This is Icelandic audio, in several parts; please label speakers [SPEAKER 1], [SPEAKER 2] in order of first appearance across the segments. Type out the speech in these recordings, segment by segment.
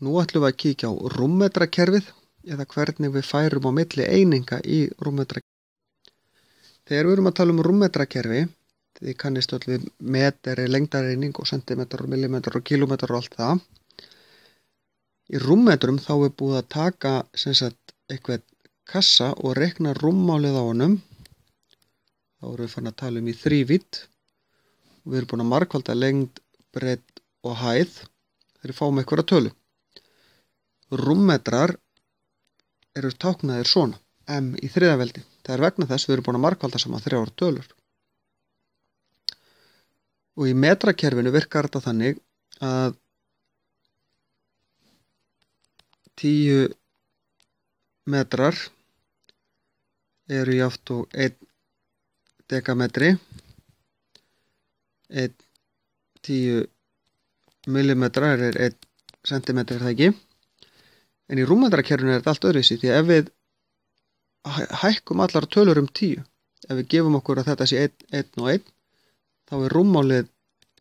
[SPEAKER 1] Nú ætlum við að kíkja á rúmmetrakerfið eða hvernig við færum á milli eininga í rúmmetrakerfi. Þegar við erum að tala um rúmmetrakerfi, þið kannist öll við metri, lengdareining og sentimetrar og millimetrar og kílómetrar og allt það. Í rúmmetrum þá er búið að taka eitthvað kassa og reikna rúmmálið á honum. Þá erum við farin að tala um í þrívídd. Við erum búin að margfalda lengd, breidd og hæð þegar við fáum einhverja tölu. Rúmmetrar eru táknaðir svona, m í þriðaveldi. Það er vegna þess við erum búin að margfalda saman 3 tölur. Og í metrakerfinu virkar þetta þannig að 10 metrar eru jafnt og 1 dekametri, 10 millimetrar er 1 sentimetri, er það ekki? En í rúmmetrakerfinu er þetta allt öðruvísi, því að ef við hækkum allar tölur um 10, ef við gefum okkur að þetta sé 1, 1 og 1, þá er rúmmálið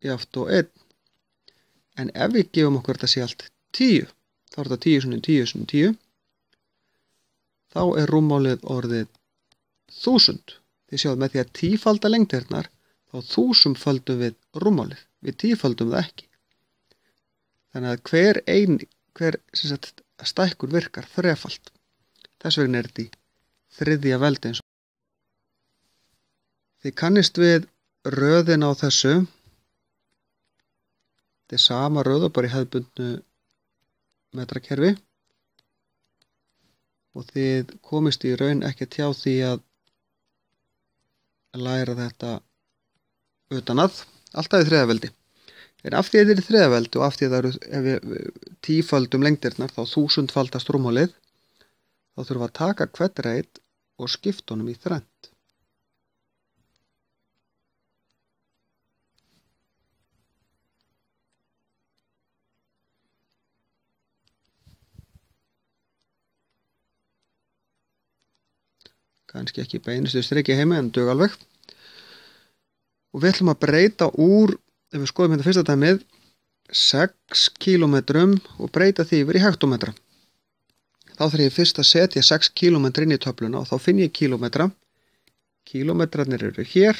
[SPEAKER 1] jafnt og 1. En ef við gefum okkur að þetta sé allt 10, þá er þetta 10 sinnum 10 sinnum 10, þá er rúmmálið orðið 1000. Þið sjáum með því að tífalda lengdirnar, þá 1000 földum við rúmmálið. Við tífaldum það ekki. Þannig að hver stækkun virkar þrefalt. Þess vegna er þetta í þriðja veldi eins og. Þið kannist við röðin á þessu. Þetta er sama röð og bara í hefðbundnu metrakerfi. Og þið komist í raun ekki hjá því að læra þetta utan að. Alltaf í þriðja veldi. En af því að þetta er í þriðja veldi og af því að það eru, ef við tíföldum lengdirnar, þá 1000-faldast rúmmálið, þá þurfum við að taka hvern reit og skipta honum í þrennt. Kannski ekki beinustu striki heima en dug alveg. Og við ætlum að breyta úr, ef við skoðum þetta fyrsta dæmið, 6 kílómetrum og breyta því yfir í hektómetra. Þá þarf ég fyrst að setja 6 kílómetra inn í töfluna og þá finn ég kílómetra. Kílómetrarnir eru hér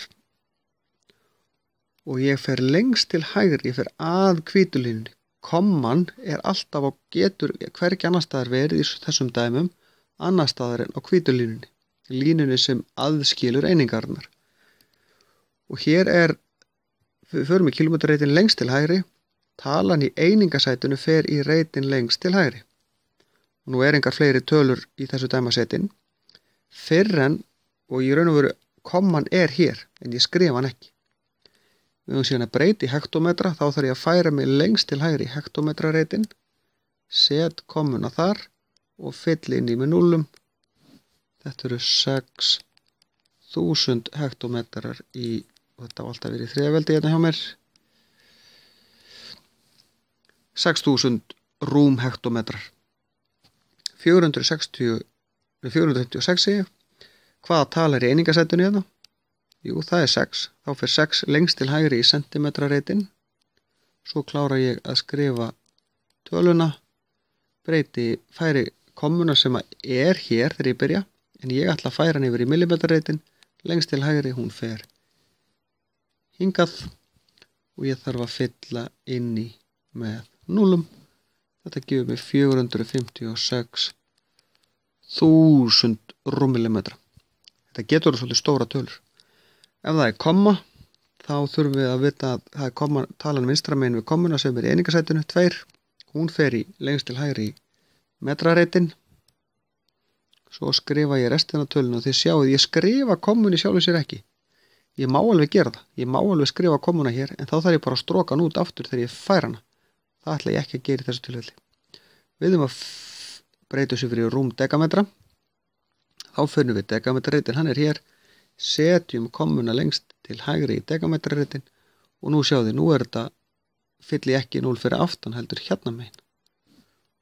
[SPEAKER 1] og ég fer lengst til hægri, ég fer að hvítulínunni. Komman er alltaf á getur hvergi annar staðar verið í þessum dæmum annar staðar en á hvítulínunni. Línunni sem aðskilur einingarnar. Og hér við förum í kílómetrareitin lengst til hægri, talan í einingasætinu fer í reitin lengst til hægri. Og nú er engar fleiri tölur í þessu dæmasetin, fyrr en, og í raun og veru komman er hér, en ég skrifa hann ekki. Við höfum síðan að breyta í hektómetra, þá þarf ég að færa mig lengst til hægri í hektómetrareitin, set kommuna þar og fyll inn í með núllum. Þetta eru 6000 hektómetrar í, og þetta á alltaf verið í þriðaveldi hérna hjá mér, 6000 rúmhektómetrar. 456 ég. Hvaða tala er í einingasætinu hérna? Jú, það er 6. Þá fer 6 lengst til hægri í sentimetrareitin. Svo klára ég að skrifa töluna, færi kommuna sem er hér þegar ég byrja, en ég ætla að færa hann yfir í millimetrareitin, lengst til hægri, hún fer hingað og ég þarf að fylla inn í með núlum. Þetta gefur mig 456.000 rúmmillimetra. Þetta getur svolítið stóra tölur. Ef það er komma, þá þurfum við að vita að það er komma, talan vinstra megin við kommuna sem er í einingasætinu, 2. Hún fer í lengst til hægri í metrareitin. Svo skrifa ég restina af tölunum og þið sjáuð, ég skrifa kommunni sjálfur sér ekki. Ég má alveg gera það. Ég má alveg skrifa kommuna hér, en þá þarf ég bara að stroka hann út aftur þegar ég færa hana. Það ætla ég ekki að gera í þessu tilfelli. Við erum að breyta þessu fyrir rúm dekametra. Þá finnum við dekametrareitin, hann er hér. Setjum kommuna lengst til hægri í dekametrareitin og nú sjáðu þið, nú er þetta, fyll ég ekki 0 fyrir aftan heldur hérna megin.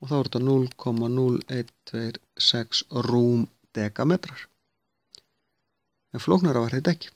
[SPEAKER 1] Og þá er þetta 0,0126 rúm dekametrar. En flóknara var þetta ekki.